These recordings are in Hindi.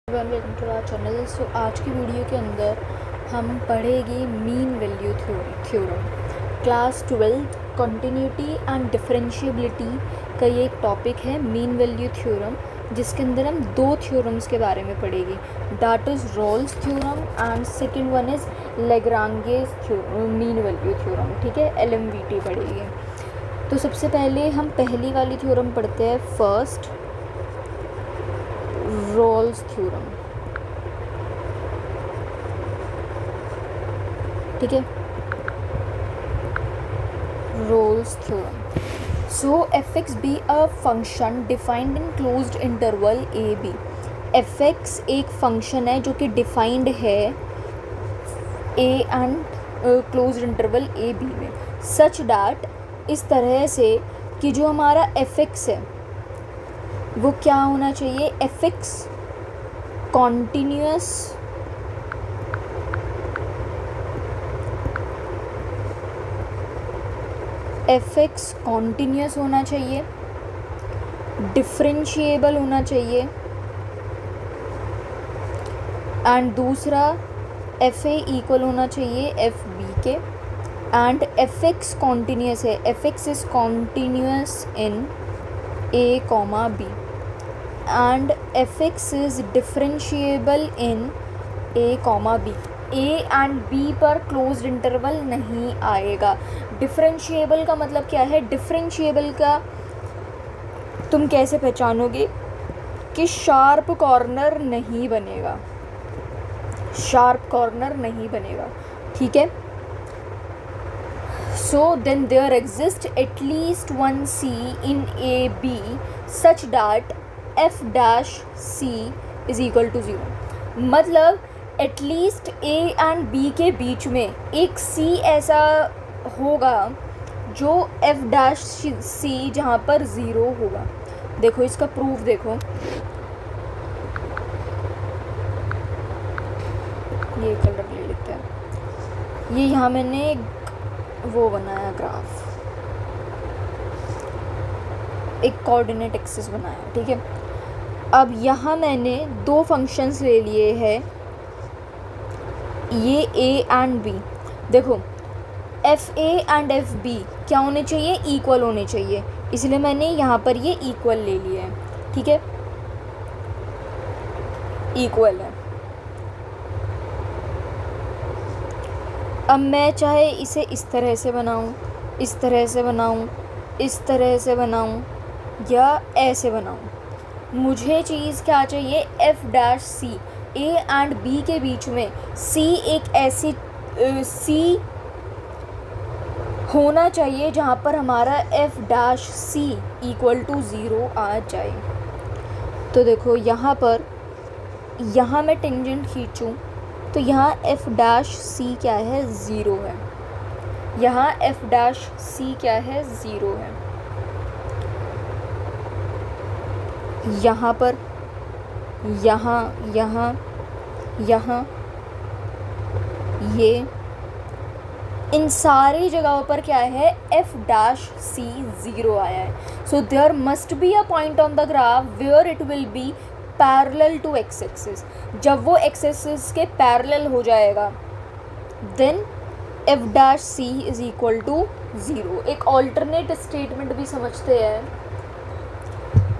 Welcome to our channel. So आज की वीडियो के अंदर हम पढ़ेंगे mean value theorem. Class 12 continuity and differentiability का ये एक टॉपिक है मीन वैल्यू थ्योरम, जिसके अंदर हम दो थ्योरम्स के बारे में पढ़ेंगे, that is Rolle's theorem and second one is Lagrange's mean value theorem. ठीक है, LMVT पढ़ेंगे। तो सबसे पहले हम पहली वाली थ्योरम पढ़ते हैं, फर्स्ट रोल्स थ्योरम। ठीक है, Rolle's theorem. So fx be a function defined in closed interval a b। fx एक फंक्शन है जो कि डिफाइंड है a and closed interval a b में, सच डैट, इस तरह से कि जो हमारा fx है वो क्या होना चाहिए, fx कॉन्टीन्यूअस होना चाहिए, डिफरेंशिएबल होना चाहिए, एंड दूसरा fa इक्वल होना चाहिए fb के, एंड fx कॉन्टीन्यूअस है, fx is continuous in a, b, and fx is differentiable in a, b। a and b पर क्लोज्ड इंटरवल नहीं आएगा। डिफरेंशिएबल का मतलब क्या है, डिफरेंशिएबल का तुम कैसे पहचानोगे कि शार्प कॉर्नर नहीं बनेगा, शार्प कॉर्नर नहीं बनेगा। ठीक है, so then there exists at least one c in AB such that f dash c is equal to 0। मतलब एटलीस्ट a एंड b के बीच में एक c ऐसा होगा जो f डैश c जहाँ पर 0 होगा। देखो इसका प्रूफ देखो, ये कलर ले लेते हैं। ये यहाँ मैंने वो बनाया ग्राफ, एक कोऑर्डिनेट एक्सिस बनाया। ठीक है, अब यहाँ मैंने दो फंक्शंस ले लिए हैं, ये a एंड b। देखो fa एंड fb क्या होने चाहिए, इक्वल होने चाहिए, इसलिए मैंने यहाँ पर ये इक्वल ले लिया है। ठीक है, इक्वल है। अब मैं चाहे इसे इस तरह से बनाऊँ, इस तरह से बनाऊँ, इस तरह से बनाऊँ या ऐसे बनाऊँ, मुझे चीज़ क्या चाहिए, f dash c, a and b के बीच में c एक ऐसी c होना चाहिए जहाँ पर हमारा f dash c equal to 0 आ जाए। तो देखो यहाँ पर, यहाँ मैं टेंजेंट खींचूँ तो यहाँ f डैश c क्या है, 0 है। यहाँ f डैश c क्या है, 0 है। यहाँ पर, यहाँ ये इन सारी जगहों पर क्या है, f डैश c 0 आया है। So there must be a point on the graph where it will be parallel to x axis. जब वो x एक्सिस के पैरेलल हो जाएगा then f dash c is equal to 0। एक ऑल्टरनेट स्टेटमेंट भी समझते हैं,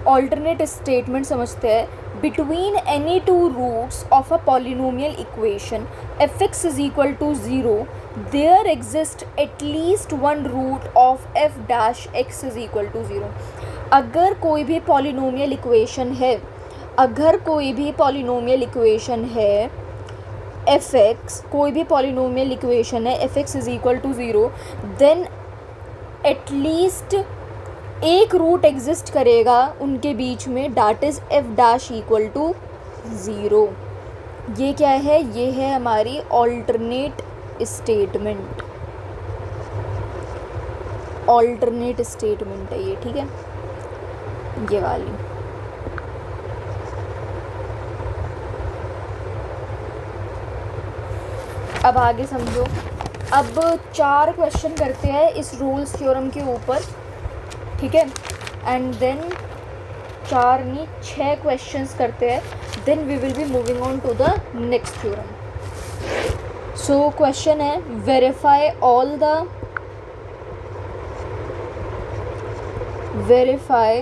ऑल्टरनेट स्टेटमेंट समझते हैं, between any two roots of a polynomial equation fx is equal to 0 there exist at least one root of f dash x is equal to 0। अगर कोई भी पॉलिनोमियल इक्वेशन है, अगर कोई भी पॉलिनोमियल इक्वेशन है fx, कोई भी पॉलिनोमियल इक्वेशन है fx is equal to 0, then at least एक रूट एग्जिस्ट करेगा उनके बीच में, that is f dash equal to 0। ये क्या है, ये है हमारी ऑल्टरनेट स्टेटमेंट, ऑल्टरनेट स्टेटमेंट है ये। ठीक है, ये वाली। अब आगे समझो, अब 4 क्वेश्चन करते हैं इस रोल्स थ्योरम के ऊपर। ठीक है, एंड देन 4 नहीं 6 क्वेश्चंस करते हैं, then we will be moving on to the next theorem. So question है, verify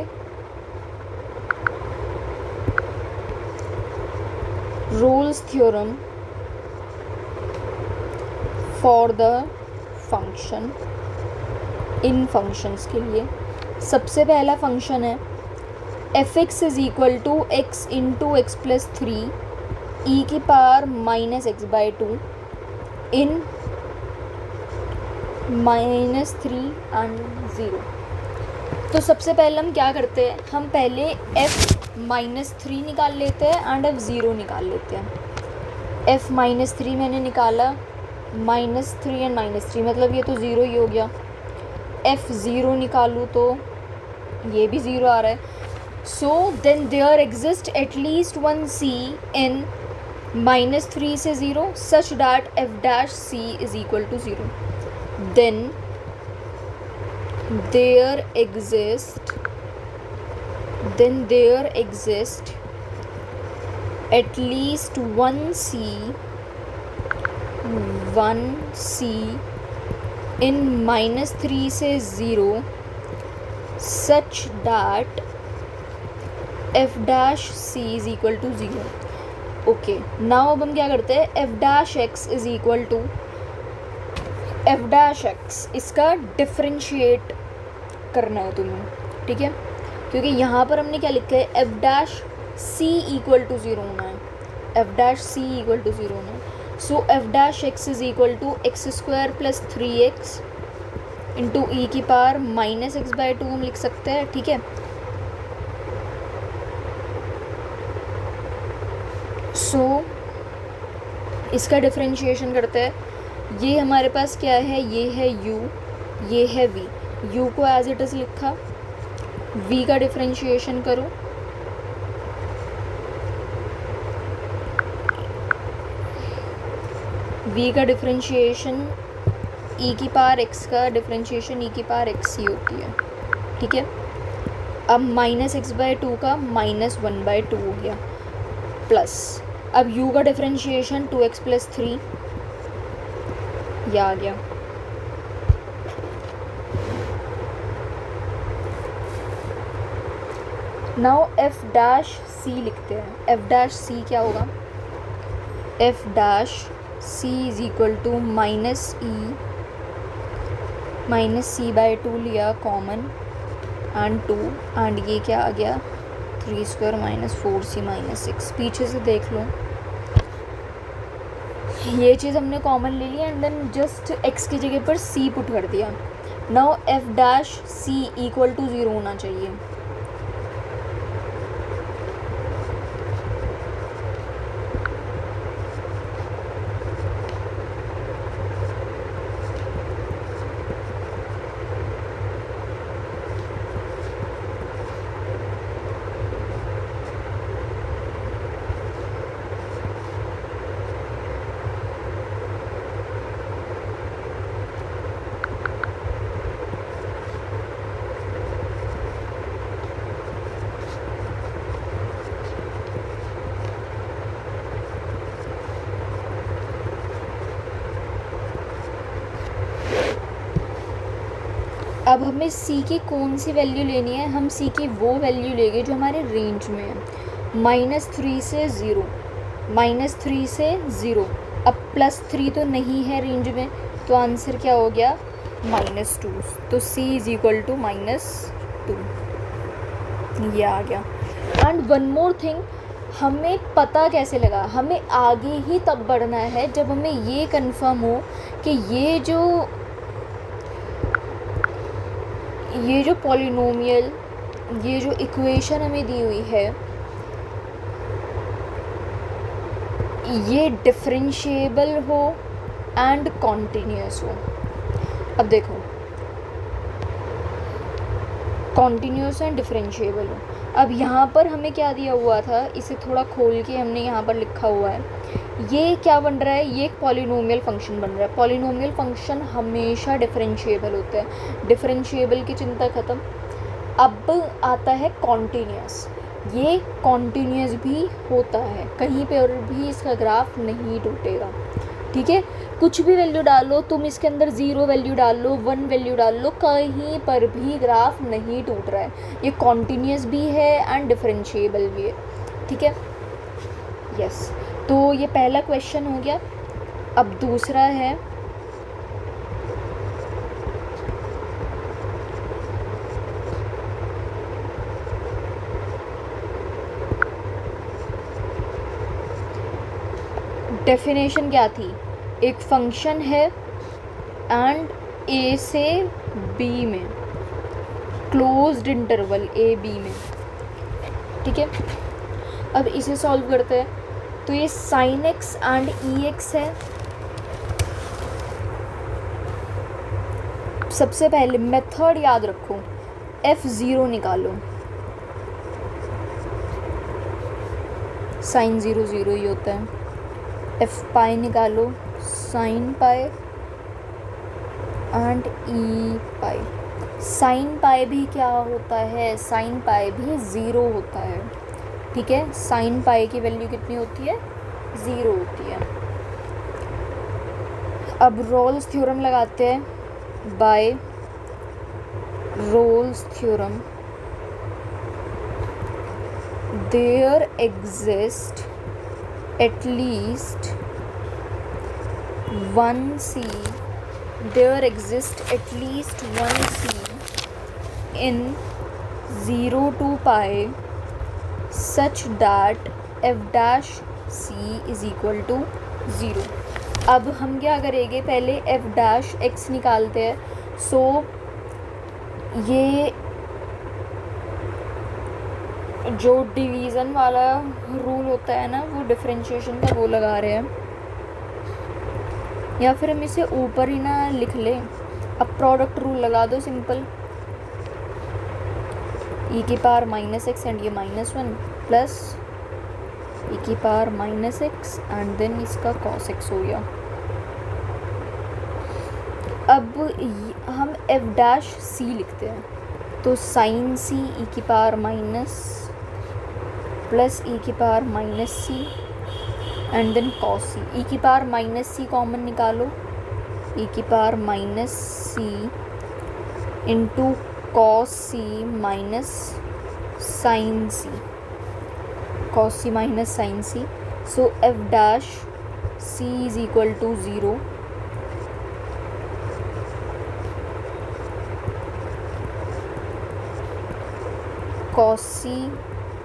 Rolle's theorem for the function, in functions के लिए। सबसे पहला फंक्शन है f(x) is equal to x into x plus 3 e की power minus x by 2 in -3 and 0। तो सबसे पहले हम क्या करते हैं, हम पहले f-3 निकाल लेते हैं एंड f0 निकाल लेते हैं। f-3 मैंने निकाला, -3 एंड -3 मतलब ये तो ज़ीरो ही हो गया। f0 निकालूँ तो ये भी ज़ीरो आ रहा है। So then there exist at least one c in -3 से 0 such that f' is equal to 0। Then there exist at least one c in -3 से 0 such that f' is equal to 0। Okay, now अब हम क्या करते हैं, f' is equal to f', इसका डिफ्रेंशिएट करना है तुम्हें, ठीक है, क्योंकि यहाँ पर हमने क्या लिखा है, f' इक्वल टू 0 होना है, f' इक्वल टू 0 होना है। So f' is equal to x² प्लस 3x इंटू ई की पावर माइनस एक्स बाई 2 हम लिख सकते हैं, ठीक है। सो इसका डिफ्रेंशिएशन करते हैं, ये हमारे पास क्या है, ये है u, ये है v। u को एज इट इज़ लिखा, v का डिफ्रेंशिएशन करो, v का डिफ्रेंशिएशन e की पावर x का डिफ्रेंशिएशन e की पावर x ही होती है, ठीक है। अब माइनस एक्स बाई 2 का -1/2 हो गया, प्लस अब u का डिफ्रेंशिएशन 2x प्लस 3 ये आ गया। नाउ f' लिखते हैं, f' क्या होगा, f' is equal to -c/2 लिया कॉमन एंड 2 एंड ये क्या आ गया 3² - 4c - 6। पीछे से देख लो, ये चीज़ हमने कॉमन ले लिया एंड देन जस्ट x की जगह पर c पुट कर दिया। नाउ f' इक्वल टू 0 होना चाहिए। अब हमें c की कौन सी वैल्यू लेनी है, हम c की वो वैल्यू लेंगे जो हमारे रेंज में है, -3 से 0, -3 से 0। अब +3 तो नहीं है रेंज में, तो आंसर क्या हो गया -2। तो c इज इक्वल टू -2 ये आ गया। एंड वन मोर थिंग, हमें पता कैसे लगा, हमें आगे ही तब बढ़ना है जब हमें ये कंफर्म हो कि ये जो पॉलिनोमियल, ये जो इक्वेशन हमें दी हुई है, ये डिफरेंशिएबल हो एंड कॉन्टिन्यूस हो। अब देखो, कॉन्टिन्यूस एंड डिफरेंशिएबल हो। अब यहाँ पर हमें क्या दिया हुआ था, इसे थोड़ा खोल के हमने यहाँ पर लिखा हुआ है, ये क्या बन रहा है, ये एक पॉलिनोमियल फंक्शन बन रहा है। पॉलिनोमियल फंक्शन हमेशा डिफरेंशिएबल होते हैं, डिफरेंशिएबल की चिंता ख़त्म। अब आता है कॉन्टीन्यूस। ये कॉन्टीन्यूस भी होता है, कहीं पे और भी इसका ग्राफ नहीं टूटेगा, ठीक है। कुछ भी वैल्यू डालो तुम इसके अंदर, 0 वैल्यू डाल लो, 1 वैल्यू डाल लो, कहीं पर भी ग्राफ नहीं टूट रहा है। ये कॉन्टीन्यूस भी है एंड डिफरेंशिएबल भी है, ठीक है। यस, तो ये पहला क्वेश्चन हो गया। अब दूसरा है, डेफिनेशन क्या थी? एक फंक्शन है एंड ए से बी में, क्लोज्ड इंटरवल ए बी में, ठीक है। अब इसे सॉल्व करते हैं। तो ये sine x and E x है। सबसे पहले मेथड याद रखो, F0 निकालो, साइन 0 0 ही होता है। एफ पाई निकालो, sine pi and E pi. Sine pi भी क्या होता है? साइन पाई भी 0 होता है, ठीक है। साइन पाई की वैल्यू कितनी होती है? 0 होती है। अब रोल्स थ्योरम लगाते हैं। By Rolle's theorem there exist at least one C, there exists at least one C in 0 to pi such that f dash C is equal to 0। अब हम क्या करेंगे, पहले f dash x निकालते हैं। सो ये जो डिवीज़न वाला रूल होता है ना, वो डिफरेंशिएशन का वो लगा रहे हैं, या फिर हम इसे ऊपर ही ना लिख लें। अब प्रोडक्ट रूल लगा दो सिंपल, e की पावर -x एंड ये -1 प्लस e की पावर -x एंड देन इसका cos x हो गया। अब हम f डैश c लिखते हैं, तो साइन c e की पावर माइनस प्लस ई की power -c and then cos c। E की पावर -c कॉमन निकालो, ई की power -c into cos c minus sine c, cos c minus sine c। So f dash c is equal to 0। cos c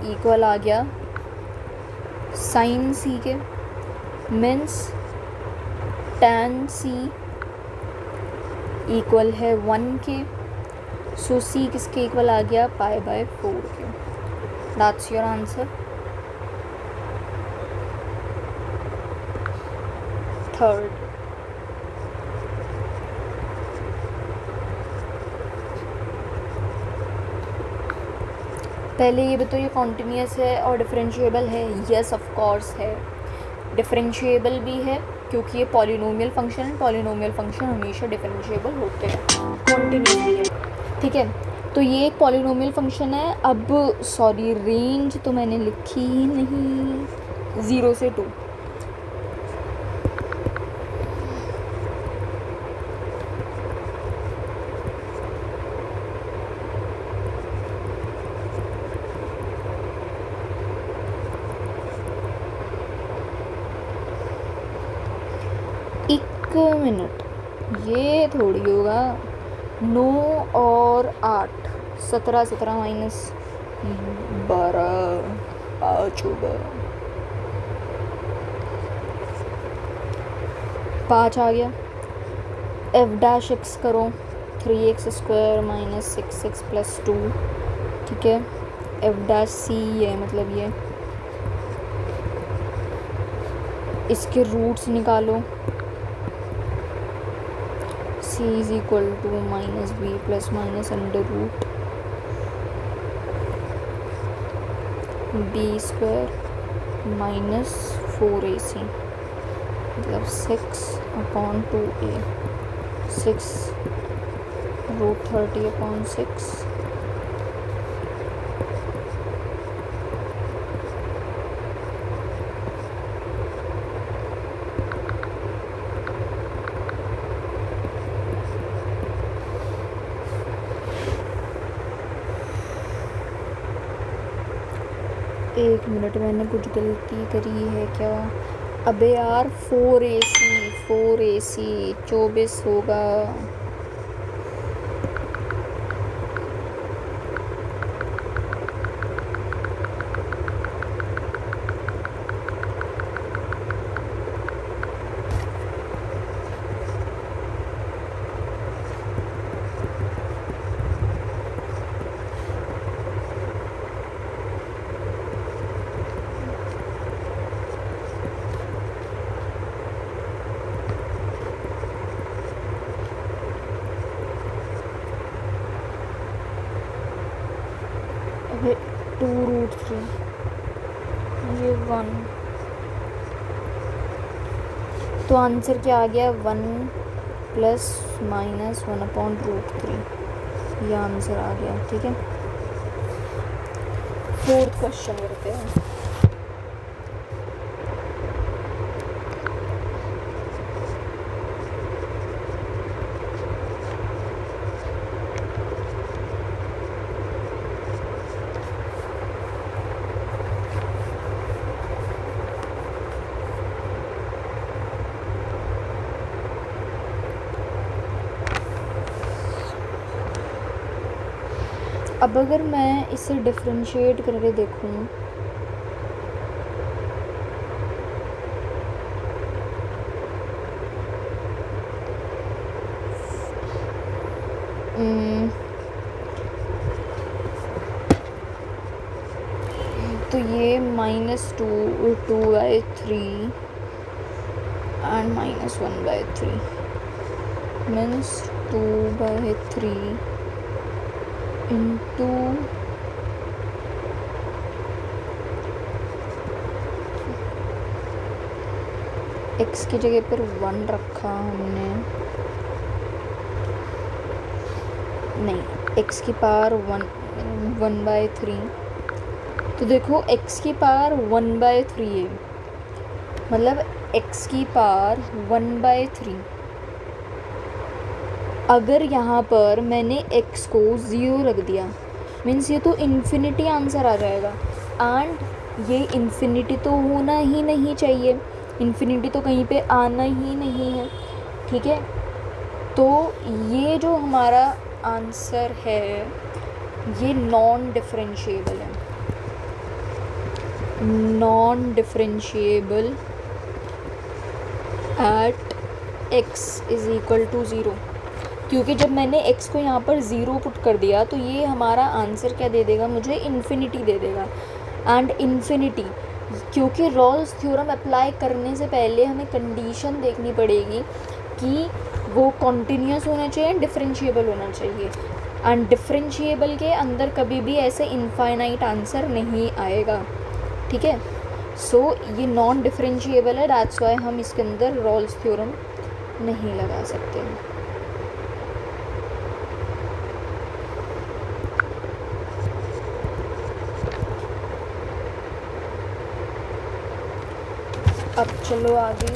equal आ गया साइन c के, मीन्स tan c इक्वल है 1 के। सो c किसके इक्वल आ गया? π/4 के। That's your answer. थर्ड, पहले ये बताओ, ये कॉन्टीन्यूस है और डिफरेंशिएबल है? यस ऑफ कोर्स है, डिफरेंशिएबल भी है क्योंकि ये पॉलिनोमियल फंक्शन है। पॉलिनोमियल फंक्शन हमेशा डिफरेंशिएबल होते हैं, कॉन्टीन्यूस भी है, ठीक है। तो ये एक पॉलिनोमियल फंक्शन है। अब सॉरी, रेंज तो मैंने लिखी ही नहीं, 0 से 2। एक मिनट, ये थोड़ी होगा। 9 और 8, 17 17 माइनस 12, 5 होगा। 5 आ गया। f डैश x करो, 3x² माइनस 6x प्लस 2, ठीक है। f डैश c है, मतलब ये इसके रूट्स निकालो। c is equal to -b plus minus under root b² minus 4ac, मतलब 6/2a, 6 √30/6 एक मिनट, मैंने कुछ गलती करी है क्या? अबे यार 4AC 24 होगा। अबे 2√3, ये 1, तो आंसर क्या आ गया? 1 ± 1/√3, ये आंसर आ गया। ठीक है, 4th क्वेश्चन करते हैं। अब अगर मैं इसे डिफरेंशिएट करके देखूँ, तो ये -2/3 and -1/3 मीन्स 2/3 इंटू x की जगह पर 1 रखा हमने, नहीं, x की पावर 1/3, तो देखो x की पावर 1/3 है, मतलब x की पावर 1/3। अगर यहाँ पर मैंने x को 0 रख दिया, मीन्स ये तो इन्फिनिटी आंसर आ जाएगा, एंड ये इन्फिनिटी तो होना ही नहीं चाहिए, इन्फिनिटी तो कहीं पे आना ही नहीं है। ठीक है, तो ये जो हमारा आंसर है ये नॉन डिफरेंशिएबल है, नॉन डिफरेंशिएबल एट x = 0, क्योंकि जब मैंने x को यहाँ पर 0 पुट कर दिया तो ये हमारा आंसर क्या दे देगा मुझे? इन्फिनिटी दे देगा। एंड इन्फिनिटी, क्योंकि रॉल्स थ्योरम अप्लाई करने से पहले हमें कंडीशन देखनी पड़ेगी कि वो कॉन्टीन्यूस होना चाहिए, डिफरेंशिएबल होना चाहिए, एंड डिफरेंशिएबल के अंदर कभी भी ऐसे इनफाइनाइट आंसर नहीं आएगा। ठीक है, सो ये नॉन डिफरेंशिएबल है, दैट्स वाई हम इसके अंदर रॉल्स थ्योरम नहीं लगा सकते। अब चलो आगे।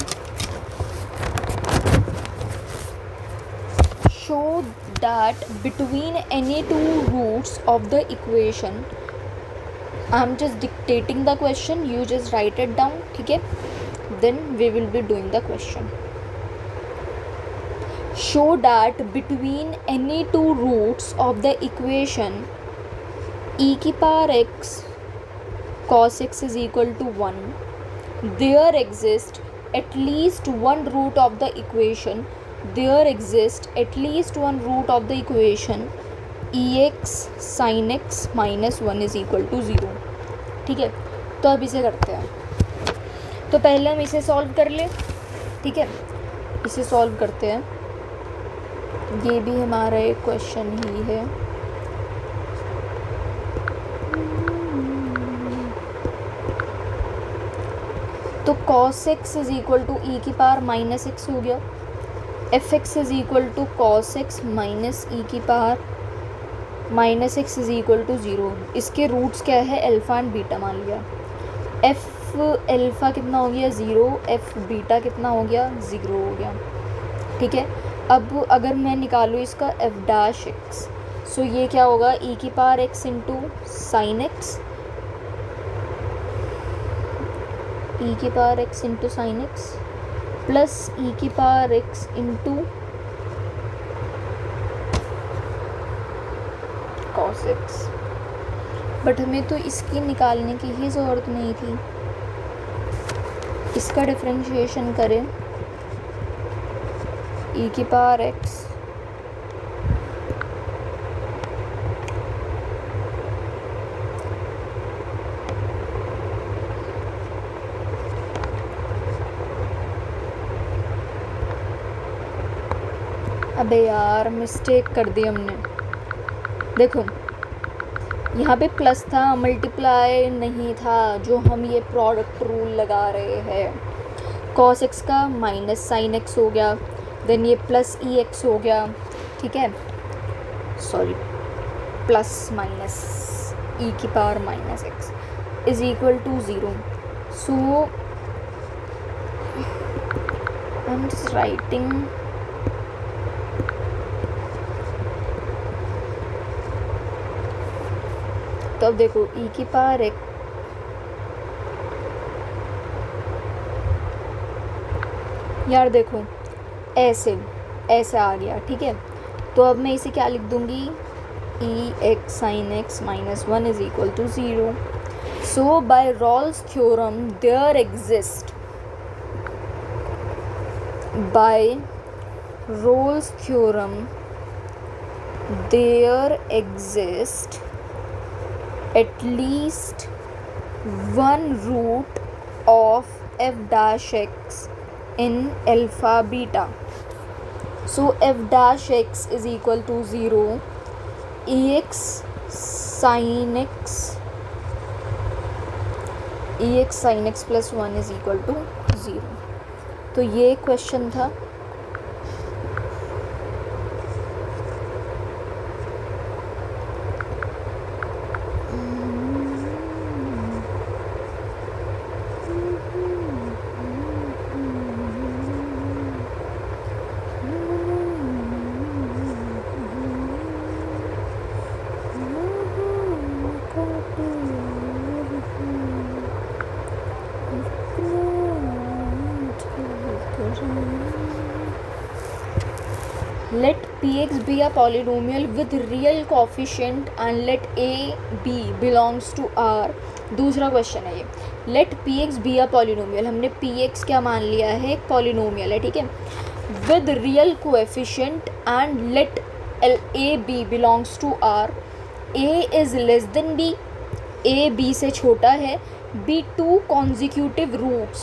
Show that between any two roots of the equation, I am just dictating the question, you just write it down. ठीक है, then we will be doing the question. Show that between any two roots of the equation e⁻x cos x = 1, there exists at least one root of the equation, there exists at least one root of the equation ex sin x -1 = 0। ठीक है, तो अब इसे करते हैं। तो पहले हम इसे सॉल्व कर ले। ठीक है, इसे सॉल्व करते हैं, ये भी हमारा एक क्वेश्चन ही है। तो cos x = e⁻−x हो गया, fx = cos x -e⁻−x = 0। इसके रूट्स क्या है? अल्फ़ा एंड बीटा मान लिया। f अल्फ़ा कितना हो गया? 0, f बीटा कितना हो गया? 0 हो गया। ठीक है, अब अगर मैं निकालूँ इसका f'(x), सो ये क्या होगा? e⁻x × sin x ई की power x into sine x plus e की power x into cos x. But हमें तो इसकी निकालने की ही ज़रूरत नहीं थी। इसका डिफरेंशिएशन करें, ई की पावर एक्स अबे यार मिस्टेक कर दी हमने। देखो यहाँ पे प्लस था, मल्टीप्लाई नहीं था, जो हम ये प्रोडक्ट रूल लगा रहे हैं। कॉस एक्स का माइनस साइन एक्स हो गया, देन ये प्लस ई एक्स हो गया, ठीक है, सॉरी प्लस माइनस ई की power minus x is equal to 0। So I am just writing तो अब देखो ई की पावर एक यार देखो ऐसे ऐसे आ गया, ठीक है। तो अब मैं इसे क्या लिख दूंगी, e x sine x minus 1 is equal to 0। So by Rolle's theorem there exist, by Rolle's theorem there exist at least one root of f dash x in alpha beta. So f dash x is equal to 0, ex sin x plus 1 is equal to 0। तो ये क्वेश्चन था। Let px be a polynomial with real coefficient and let a b belongs to R। दूसरा क्वेश्चन है ये, let px be a polynomial, हमने px क्या मान लिया है, एक polynomial है, ठीक है, with real coefficient and let a b belongs to R। a is less than b, a b से छोटा है, b 2 consecutive roots,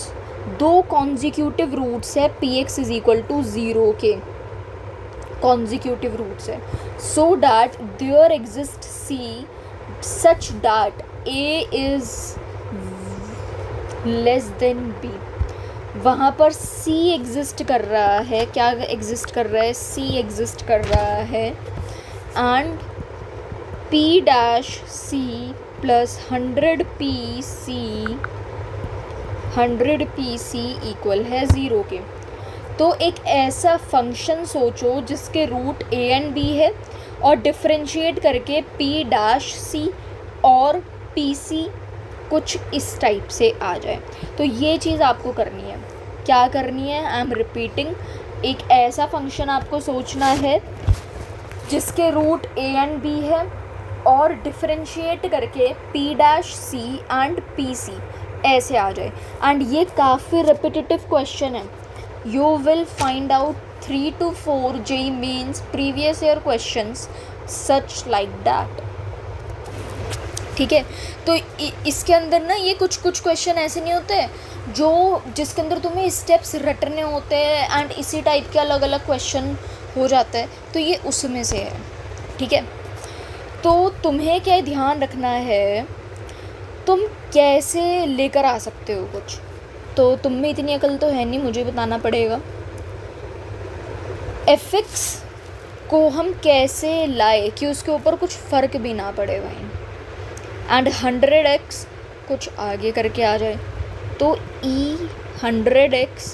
2 consecutive roots है px is equal to 0 के consecutive roots है, so that there exists c such that a is less than b। वहाँ पर c एग्जिस्ट कर रहा है, क्या एग्जिस्ट कर रहा है, c एग्जिस्ट कर रहा है, and p dash c plus 100 pc equal है 0 के। तो एक ऐसा फंक्शन सोचो जिसके रूट a एंड b है और डिफरेंशिएट करके p डैश c और pc कुछ इस टाइप से आ जाए। तो ये चीज़ आपको करनी है, क्या करनी है, आई एम रिपीटिंग, एक ऐसा फंक्शन आपको सोचना है जिसके रूट a एंड b है और डिफरेंशिएट करके p dash c and pc ऐसे आ जाए। एंड ये काफ़ी रिपीटेटिव क्वेश्चन है, you will find out 3 to 4 JEE Mains previous year questions such like that, ठीक है। तो इसके अंदर ना ये कुछ क्वेश्चन ऐसे नहीं होते जो जिसके अंदर तुम्हें स्टेप्स रटने होते हैं एंड इसी टाइप के अलग अलग क्वेश्चन हो जाता है, तो ये उसमें से है, ठीक है। तो तुम्हें क्या ध्यान रखना है, तुम कैसे लेकर आ सकते हो कुछ, तो तुम में इतनी अकल तो है नहीं, मुझे बताना पड़ेगा। fx को हम कैसे लाए कि उसके ऊपर कुछ फ़र्क भी ना पड़े भाई, एंड 100x कुछ आगे करके आ जाए, तो e 100x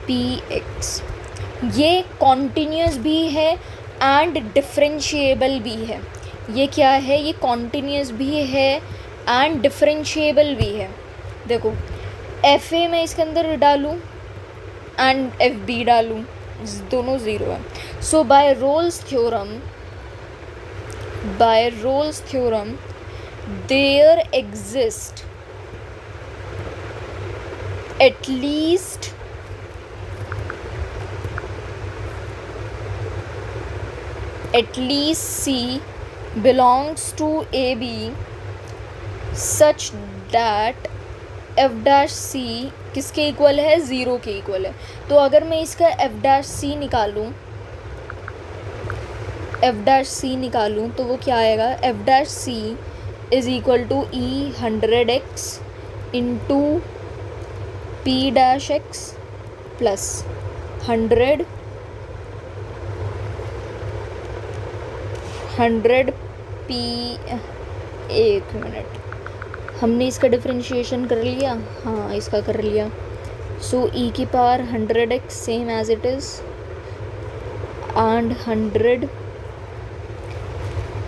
px ये कॉन्टीन्यूस भी है एंड डिफरेंशिएबल भी है। ये क्या है, ये कॉन्टीन्यूस भी है एंड डिफरेंशिएबल भी है। देखो एफ ए मैं इसके अंदर डालूँ एंड एफ बी डालूँ, दोनों ज़ीरो है. So by Rolle's theorem there exist at least C belongs to AB such that f dash C किसके इक्वल है, ज़ीरो के इक्वल है. तो अगर मैं इसका f dash C निकालूँ तो वो क्या आएगा, f dash C is equal to E 100x into P dash x plus 100 P. एक मिनट, हमने इसका डिफरेंशिएशन कर लिया, हाँ इसका कर लिया. सो e की पावर 100x same as it is and 100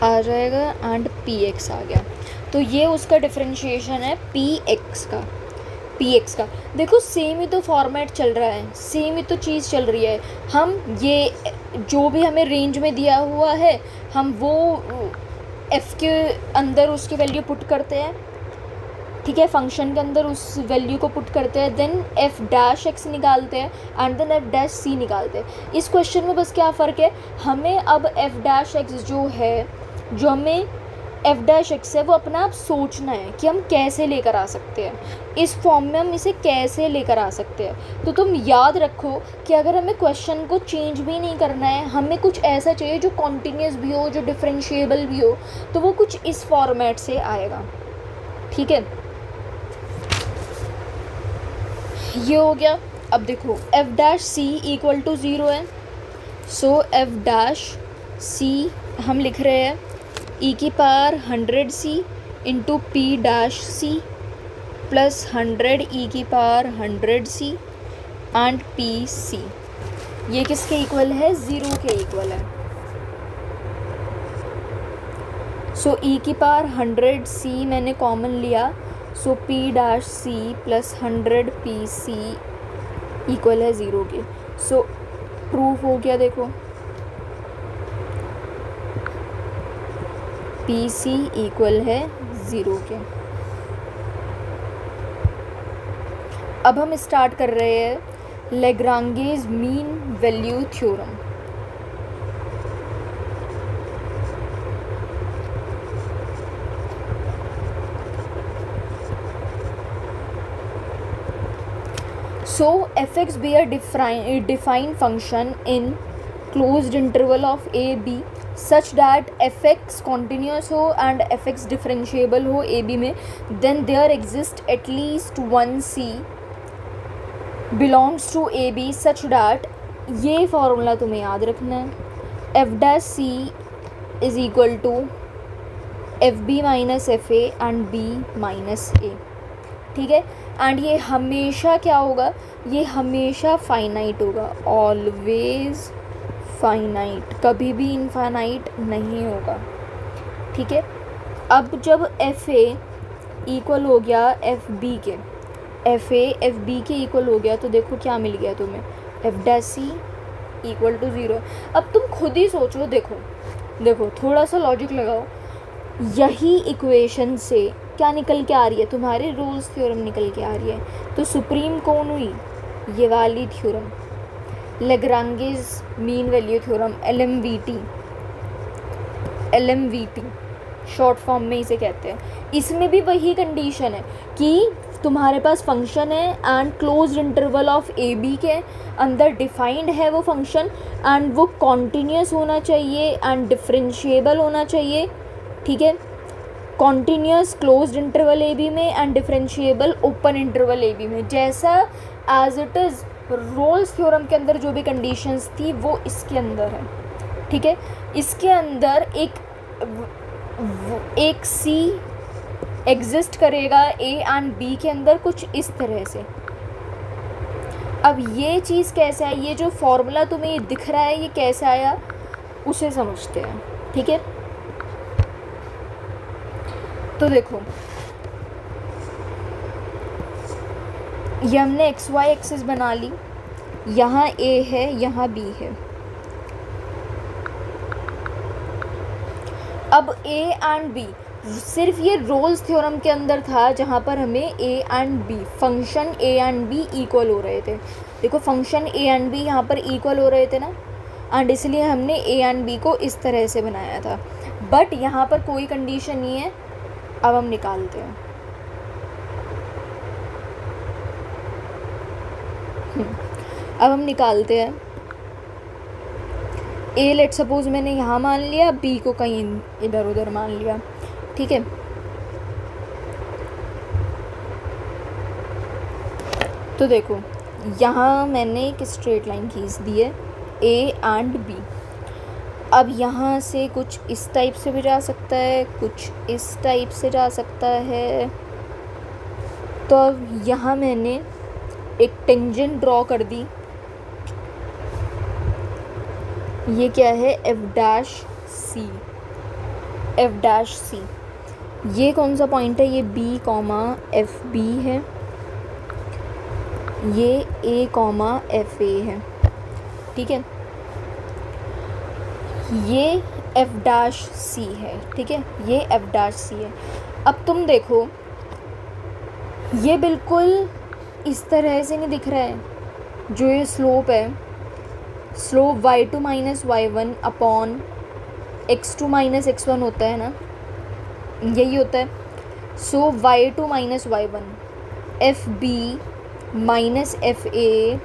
आ जाएगा एंड px आ गया. तो ये उसका डिफरेंशिएशन है px का. देखो सेम ही तो फॉर्मेट चल रहा है, सेम ही तो चीज़ चल रही है. हम ये जो भी हमें रेंज में दिया हुआ है हम वो f के अंदर उसकी वैल्यू पुट करते हैं, ठीक है, फंक्शन के अंदर उस वैल्यू को पुट करते हैं, देन f डैश x निकालते हैं and then f dash c निकालते हैं. इस क्वेश्चन में बस क्या फ़र्क है, हमें अब f डैश x जो हमें f डैश x है वो अपना आप सोचना है कि हम कैसे लेकर आ सकते हैं, इस फॉर्म में हम इसे कैसे लेकर आ सकते हैं. तो तुम याद रखो कि अगर हमें क्वेश्चन को चेंज भी नहीं करना है, हमें कुछ ऐसा चाहिए जो कॉन्टीन्यूस भी हो, जो डिफरेंशिएबल भी हो, तो वो कुछ इस फॉर्मेट से आएगा. ठीक है, ये हो गया. अब देखो f dash c equal to zero है. सो f डैश c हम लिख रहे हैं e की power 100c into p dash c plus 100 e की पावर 100c एंड pc. ये किसके इक्वल है, ज़ीरो के इक्वल है. सो e की पावर 100c मैंने कॉमन लिया, सो p dash c plus 100 pc equal है ज़ीरो के. सो प्रूफ हो गया. देखो pc इक्वल है ज़ीरो के. अब हम स्टार्ट कर रहे हैं Lagrange's mean value theorem. So f(x) be a defined function in closed interval of a b such that f(x) continuous हो and f(x) differentiable हो a b में, then there exists at least one c belongs to a b such that, ये फॉर्मूला तुम्हें याद रखना है, f dash c is equal to fb minus fa and b minus a. ठीक है, एंड ये हमेशा क्या होगा, ये हमेशा फाइनाइट होगा, ऑलवेज फाइनाइट, कभी भी इनफाइनाइट नहीं होगा. ठीक है, अब जब एफ ए इक्वल हो गया एफ बी के, एफ ए एफ बी के इक्वल हो गया, तो देखो क्या मिल गया तुम्हें, f dash c equal to zero. अब तुम खुद ही सोचो, देखो थोड़ा सा लॉजिक लगाओ, यही इक्वेशन से क्या निकल के आ रही है, तुम्हारे रोल्स थ्योरम निकल के आ रही है. तो सुप्रीम कौन हुई, ये वाली theorem, Lagrange's mean value theorem, LMVT short form में इसे कहते हैं. इसमें भी वही कंडीशन है कि तुम्हारे पास फंक्शन है and closed interval of a b के अंदर डिफाइंड है वो फंक्शन, एंड वो कॉन्टीन्यूस होना चाहिए एंड डिफरेंशिएबल होना चाहिए. ठीक है, continuous closed interval a b में and differentiable open interval a b में, जैसा as it is Rolle's theorem के अंदर जो भी कंडीशंस थी वो इसके अंदर है. ठीक है, इसके अंदर एक सी एग्जिस्ट करेगा ए एंड बी के अंदर कुछ इस तरह से. अब ये चीज़ कैसे है, ये जो फॉर्मूला तुम्हें दिख रहा है ये कैसे आया उसे समझते हैं. ठीक है, तो देखो ये हमने एक्स वाई एक्सिस बना ली, यहाँ ए है यहाँ बी है। अब ए एंड बी, सिर्फ ये रोल्स थ्योरम के अंदर था जहाँ पर हमें a and b, function a and b equal हो रहे थे। देखो फंक्शन ए एंड बी यहाँ पर इक्वल हो रहे थे ना, एंड इसलिए हमने ए एंड बी को इस तरह से बनाया था। बट यहाँ पर कोई कंडीशन नहीं है। अब हम निकालते हैं। अब हम निकालते हैं। ए लेट सपोज मैंने यहाँ मान लिया, बी को कहीं इधर उधर मान लिया, ठीक है। तो देखो यहाँ मैंने एक स्ट्रेट लाइन खींच दी है, ए एंड बी। अब यहाँ से कुछ इस टाइप से भी जा सकता है, कुछ इस टाइप से जा सकता है। तो अब यहाँ मैंने एक टेंजेंट ड्रॉ कर दी। ये क्या है, एफ डैश सी, एफ डैश सी। ये कौन सा पॉइंट है, ये बी कॉमा एफ बी है, ये ए कॉमा एफ ए है, ठीक है। ये एफ डैश सी है, ठीक है, ये एफ डैश सी है। अब तुम देखो ये बिल्कुल इस तरह से नहीं दिख रहा है। जो ये स्लोप है, स्लोप y2 माइनस y1 upon x2 minus x1 होता है ना, यही होता है। सो y2 माइनस y1 f b minus f a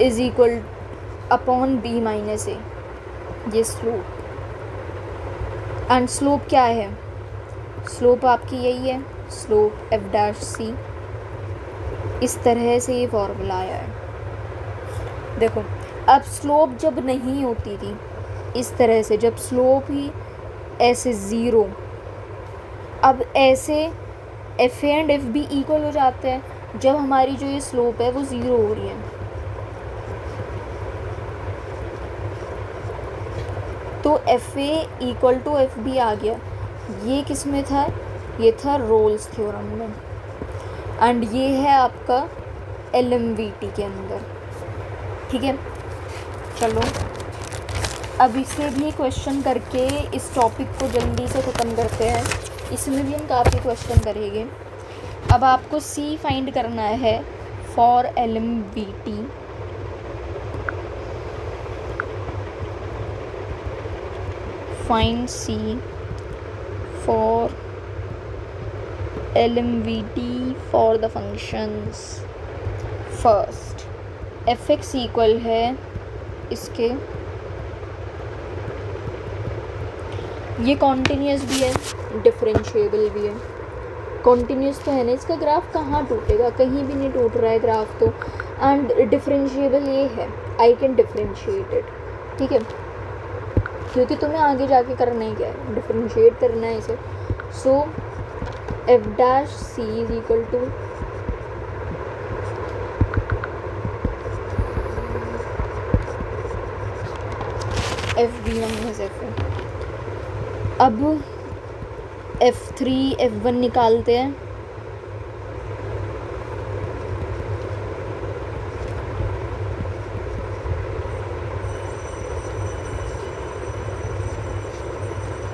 is equal upon b minus a, ये स्लोप। एंड स्लोप क्या है, स्लोप आपकी यही है, स्लोप एफ डैश सी। इस तरह से ये फॉर्मूला आया है। देखो अब स्लोप जब नहीं होती थी इस तरह से, जब स्लोप ही ऐसे ज़ीरो, अब ऐसे f a and f b equal हो जाते हैं जब हमारी जो ये स्लोप है वो ज़ीरो हो रही है। तो f a equal to f b आ गया। ये किस में था, ये था रोल्स थ्योरम में, एंड ये है आपका LMVT के अंदर, ठीक है। चलो अब इसे भी क्वेश्चन करके इस टॉपिक को जल्दी से ख़त्म करते हैं। इसमें भी हम काफ़ी क्वेश्चन करेंगे। अब आपको C फाइंड करना है for LMVT। Find C for LMVT for the functions. First fx equal है इसके, ये कॉन्टिन्यूस भी है, डिफरेंशिएबल भी है। कॉन्टिन्यूस तो है ना, इसका ग्राफ कहाँ टूटेगा, कहीं भी नहीं टूट रहा है ग्राफ तो। एंड डिफरेंशिएबल ये है, आई कैन डिफरेंशिएट इट, ठीक है, क्योंकि तुम्हें आगे जाके करना ही क्या है, डिफरेंशिएट करना है इसे। So f dash c is equal to f b minus f a. अब F3 F1 निकालते हैं।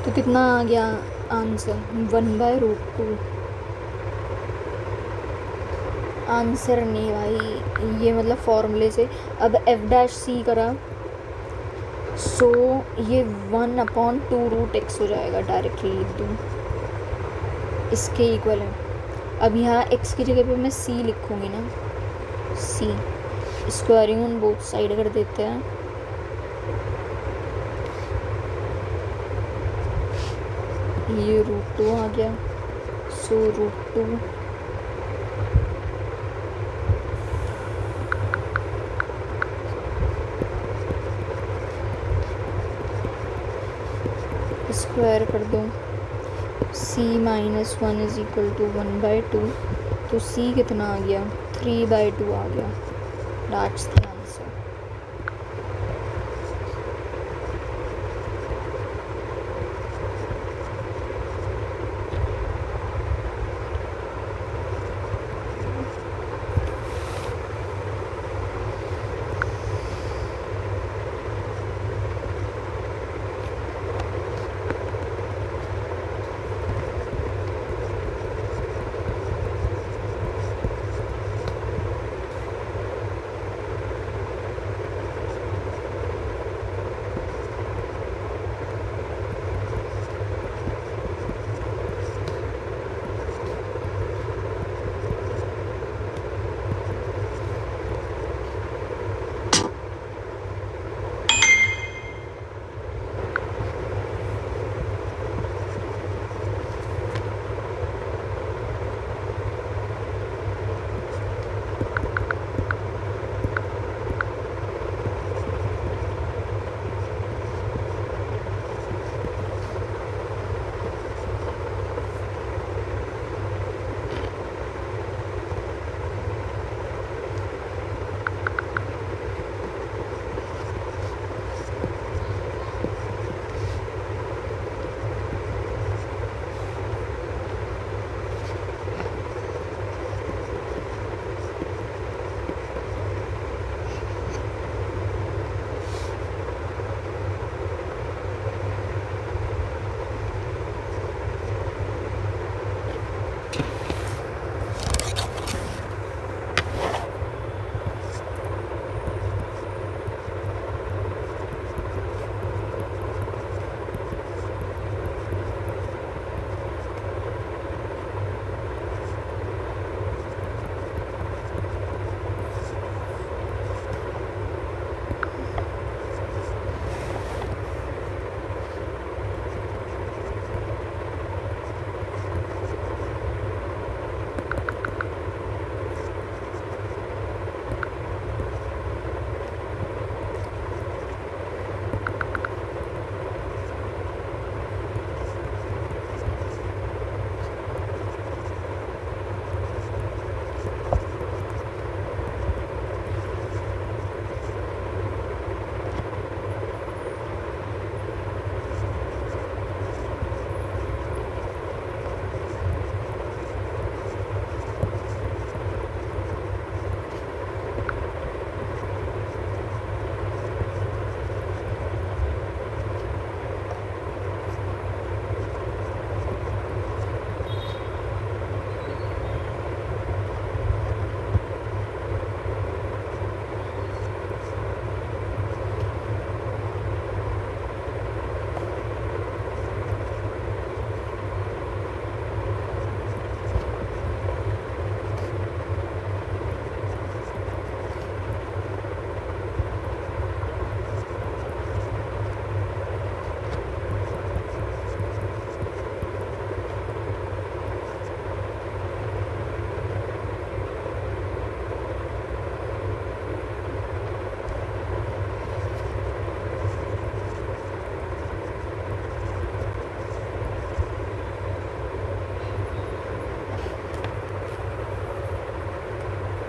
तो कितना आ गया आंसर, 1/√2। आंसर नहीं भाई, ये मतलब फॉर्मूले से। अब एफ डैश सी करा, सो ये 1/2√x हो जाएगा, डायरेक्टली लिख दूँ, इसके इक्वल है। अब यहाँ x की जगह पे मैं c लिखूँगी ना, c squaring on both side कर देते हैं। ये √2 आ गया, सो √2 स्क्वायर कर दो, c minus 1 is equal to 1/2। तो c कितना आ गया, 3/2 आ गया। That's the answer.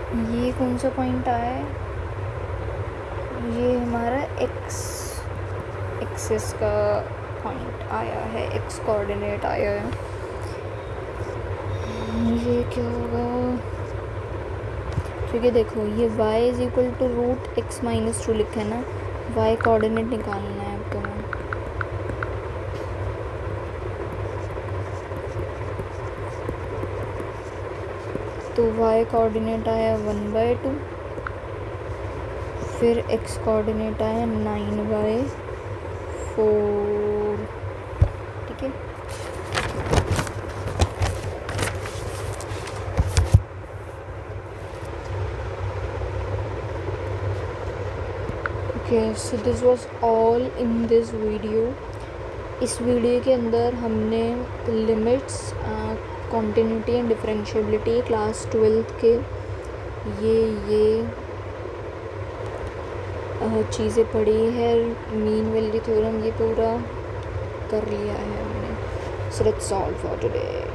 ये कौन सा पॉइंट आया है? ये हमारा एक्सिस का पॉइंट आया है, एक्स कोऑर्डिनेट आया है। ये क्या होगा? क्योंकि देखो ये y is equal to root x minus 2 लिखा है ना, y कोऑर्डिनेट निकालना है अब तुम्हें। तो y कोऑर्डिनेट आया 1/2, फिर x कोऑर्डिनेट आया 9/4, ठीक है। Okay, so this was all in this video. इस वीडियो के अंदर हमने limits, continuity and differentiability class 12th के ये चीज़ें पढ़ी है। मीन वैल्यू थ्योरम ये पूरा कर लिया है हमने। So that's all for today.